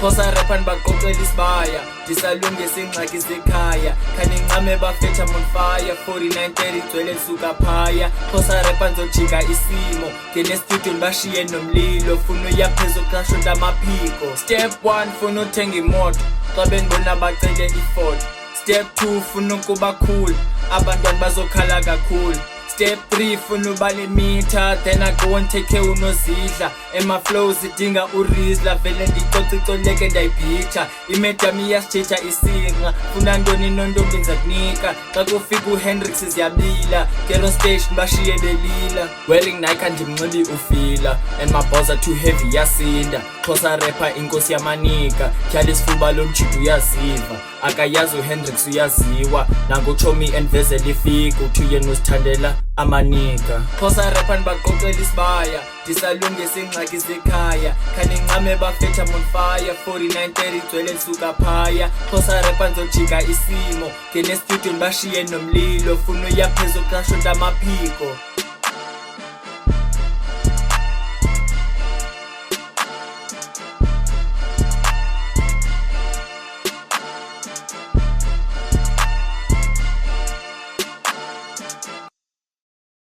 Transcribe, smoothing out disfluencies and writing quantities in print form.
Khosa rapa nibaqoqela isibaya ndisalungisa ingxaki zekhaya khaninqame bafetha on fire 4930 gcwele lisuka phaya Khosa rapa nizojika isimo ngenestudio ndibashiye nomlilo funa uyaphezu kuqashota amaphiko Step 1 funa uthenga imoto xa bengibona bacele ifoto Step 2 funa ukuba cool abantwana bazokhala kakhulu Step 3 funa ubale meter then I go and take care unozidla ema flows idinga urizla vele ndicocoleke ndayibhitha imedami iyasitshitha isinqa funa ntoni nontombi ndizakunika xa kufika uHendrix ziyabila get on stage ndibashiye belila wearing Nike ndimnxibi ufila and my balls are too heavy yasinda Khosa rapper inkosi yamanika tyhala isifuba lomjito uyaziva akayazi uHendrix uyaziwa nangochomi endivezela ifika uthi yena uzithandela amanika Khosa rapa nibaqoqela isibaya ndisalungisa ingxaki zekhaya khaninqame bafetha on fire 4930 gcwele lisuka phaya Khosa rapa nizojika isimo ngenestudio ndibashiye nomlilo funa uyaphezu kuqashota amaphiko